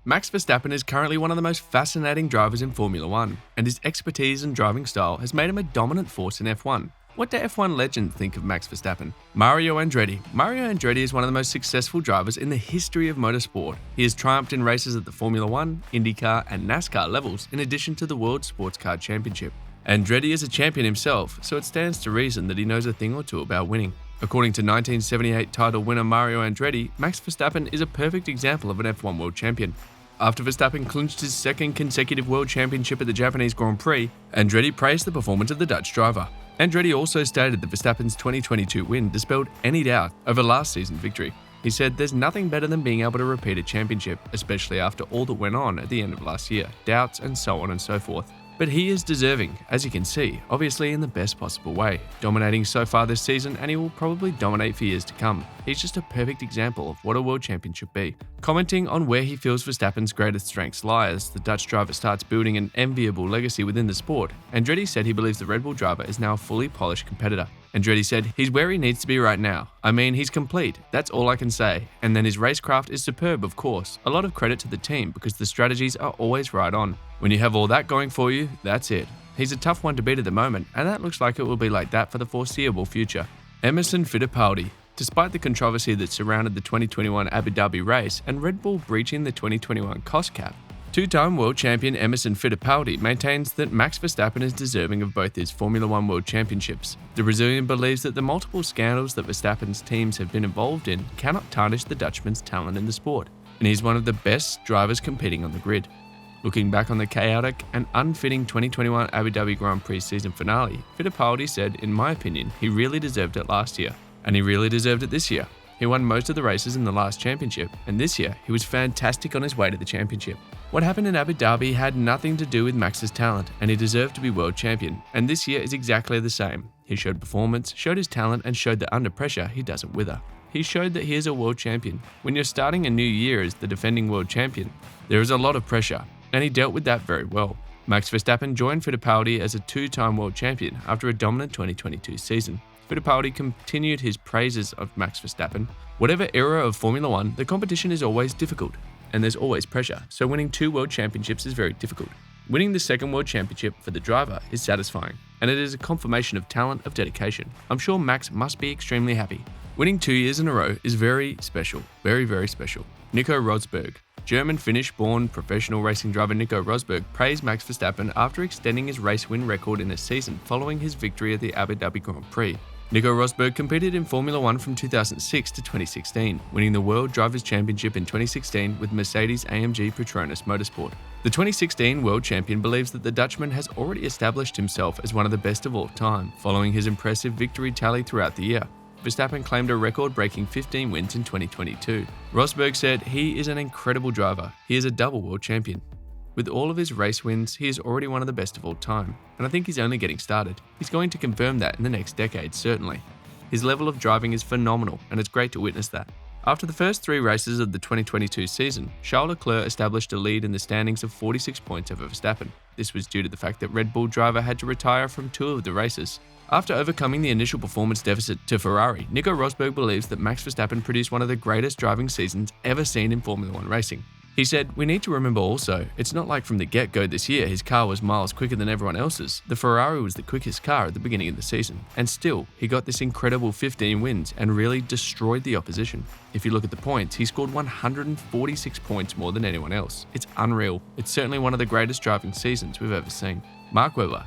Max Verstappen is currently one of the most fascinating drivers in Formula 1, and his expertise and driving style has made him a dominant force in F1. What do F1 legends think of Max Verstappen? Mario Andretti. Mario Andretti is one of the most successful drivers in the history of motorsport. He has triumphed in races at the Formula 1, IndyCar, and NASCAR levels, in addition to the World Sports Car Championship. Andretti is a champion himself, so it stands to reason that he knows a thing or two about winning. According to 1978 title winner Mario Andretti, Max Verstappen is a perfect example of an F1 world champion. After Verstappen clinched his second consecutive world championship at the Japanese Grand Prix, Andretti praised the performance of the Dutch driver. Andretti also stated that Verstappen's 2022 win dispelled any doubt over last season's victory. He said, "There's nothing better than being able to repeat a championship, especially after all that went on at the end of last year, doubts and so on and so forth. But he is deserving, as you can see, obviously in the best possible way, dominating so far this season, and he will probably dominate for years to come. He's just a perfect example of what a world champion should be." Commenting on where he feels Verstappen's greatest strengths lie as the Dutch driver starts building an enviable legacy within the sport, Andretti said he believes the Red Bull driver is now a fully polished competitor. Andretti said, "He's where he needs to be right now. I mean, he's complete, that's all I can say. And then his racecraft is superb, of course. A lot of credit to the team because the strategies are always right on. When you have all that going for you, that's it. He's a tough one to beat at the moment, and that looks like it will be like that for the foreseeable future." Emerson Fittipaldi. Despite the controversy that surrounded the 2021 Abu Dhabi race and Red Bull breaching the 2021 cost cap, two-time world champion Emerson Fittipaldi maintains that Max Verstappen is deserving of both his Formula 1 World Championships. The Brazilian believes that the multiple scandals that Verstappen's teams have been involved in cannot tarnish the Dutchman's talent in the sport, and he's one of the best drivers competing on the grid. Looking back on the chaotic and unfitting 2021 Abu Dhabi Grand Prix season finale, Fittipaldi said, "In my opinion, he really deserved it last year, and he really deserved it this year. He won most of the races in the last championship, and this year he was fantastic on his way to the championship. What happened in Abu Dhabi had nothing to do with Max's talent, and he deserved to be world champion, and this year is exactly the same. He showed performance, showed his talent, and showed that under pressure he doesn't wither. He showed that he is a world champion. When you're starting a new year as the defending world champion, there is a lot of pressure, and he dealt with that very well." Max Verstappen joined Fittipaldi as a two-time world champion after a dominant 2022 season. Fittipaldi continued his praises of Max Verstappen. "Whatever era of Formula 1, the competition is always difficult, and there's always pressure, so winning 2 world championships is very difficult. Winning the second world championship for the driver is satisfying, and it is a confirmation of talent, of dedication. I'm sure Max must be extremely happy. Winning 2 years in a row is very special, very, very special." Nico Rosberg. German-Finnish-born professional racing driver Nico Rosberg praised Max Verstappen after extending his race win record in a season following his victory at the Abu Dhabi Grand Prix. Nico Rosberg competed in Formula 1 from 2006 to 2016, winning the World Drivers' Championship in 2016 with Mercedes-AMG Petronas Motorsport. The 2016 world champion believes that the Dutchman has already established himself as one of the best of all time, following his impressive victory tally throughout the year. Verstappen claimed a record-breaking 15 wins in 2022. Rosberg said, "He is an incredible driver. He is a double world champion. With all of his race wins, he is already one of the best of all time, and I think he's only getting started. He's going to confirm that in the next decade, certainly. His level of driving is phenomenal, and it's great to witness that." After the first 3 races of the 2022 season, Charles Leclerc established a lead in the standings of 46 points over Verstappen. This was due to the fact that Red Bull driver had to retire from 2 of the races. After overcoming the initial performance deficit to Ferrari, Nico Rosberg believes that Max Verstappen produced one of the greatest driving seasons ever seen in Formula 1 racing. He said, "We need to remember also, it's not like from the get-go this year his car was miles quicker than everyone else's. The Ferrari was the quickest car at the beginning of the season, and still, he got this incredible 15 wins and really destroyed the opposition. If you look at the points, he scored 146 points more than anyone else. It's unreal. It's certainly one of the greatest driving seasons we've ever seen." Mark Webber.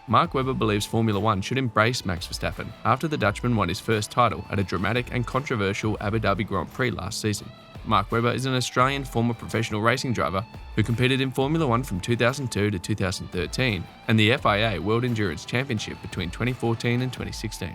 Mark Webber believes Formula 1 should embrace Max Verstappen after the Dutchman won his first title at a dramatic and controversial Abu Dhabi Grand Prix last season. Mark Webber is an Australian former professional racing driver who competed in Formula 1 from 2002 to 2013 and the FIA World Endurance Championship between 2014 and 2016.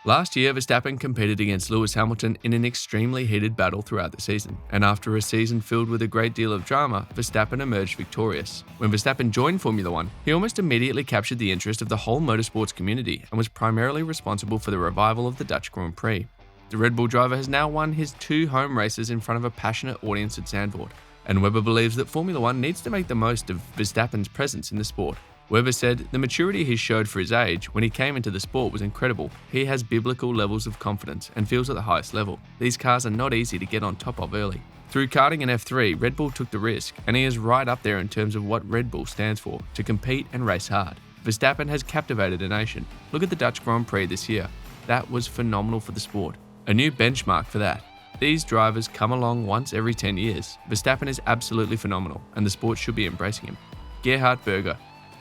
Last year, Verstappen competed against Lewis Hamilton in an extremely heated battle throughout the season, and after a season filled with a great deal of drama, Verstappen emerged victorious. When Verstappen joined Formula 1, he almost immediately captured the interest of the whole motorsports community and was primarily responsible for the revival of the Dutch Grand Prix. The Red Bull driver has now won his 2 home races in front of a passionate audience at Zandvoort, and Webber believes that Formula 1 needs to make the most of Verstappen's presence in the sport. Webber said, "The maturity he showed for his age when he came into the sport was incredible. He has biblical levels of confidence and feels at the highest level. These cars are not easy to get on top of early. Through karting and F3, Red Bull took the risk, and he is right up there in terms of what Red Bull stands for, to compete and race hard. Verstappen has captivated a nation. Look at the Dutch Grand Prix this year. That was phenomenal for the sport. A new benchmark for that. These drivers come along once every 10 years. Verstappen is absolutely phenomenal, and the sport should be embracing him. Gerhard Berger.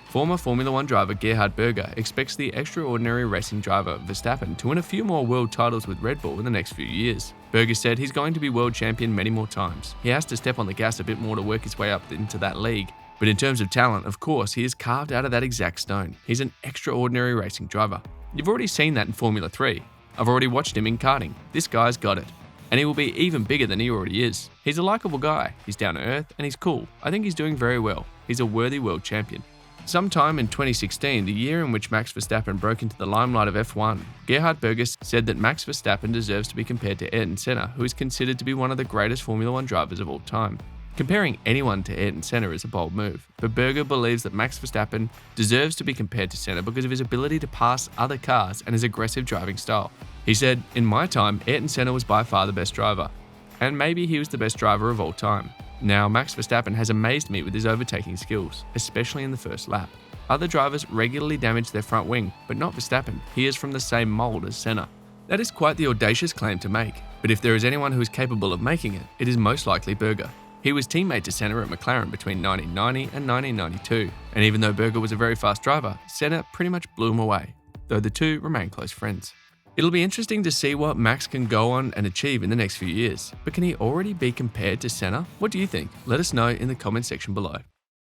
Former Formula 1 driver Gerhard Berger expects the extraordinary racing driver Verstappen to win a few more world titles with Red Bull in the next few years. Berger said he's going to be world champion many more times. He has to step on the gas a bit more to work his way up into that league. But in terms of talent, of course, he is carved out of that exact stone. He's an extraordinary racing driver. You've already seen that in Formula 3. I've already watched him in karting. This guy's got it. And he will be even bigger than he already is. He's a likable guy. He's down to earth and he's cool. I think he's doing very well. He's a worthy world champion. Sometime in 2016, the year in which Max Verstappen broke into the limelight of F1, Gerhard Berger said that Max Verstappen deserves to be compared to Ayrton Senna, who is considered to be one of the greatest Formula 1 drivers of all time. Comparing anyone to Ayrton Senna is a bold move, but Berger believes that Max Verstappen deserves to be compared to Senna because of his ability to pass other cars and his aggressive driving style. He said, "In my time, Ayrton Senna was by far the best driver, and maybe he was the best driver of all time. Now, Max Verstappen has amazed me with his overtaking skills, especially in the first lap. Other drivers regularly damage their front wing, but not Verstappen. He is from the same mold as Senna." That is quite the audacious claim to make, but if there is anyone who is capable of making it, it is most likely Berger. He was teammate to Senna at McLaren between 1990 and 1992, and even though Berger was a very fast driver, Senna pretty much blew him away, though the two remain close friends. It'll be interesting to see what Max can go on and achieve in the next few years, but can he already be compared to Senna? What do you think? Let us know in the comment section below.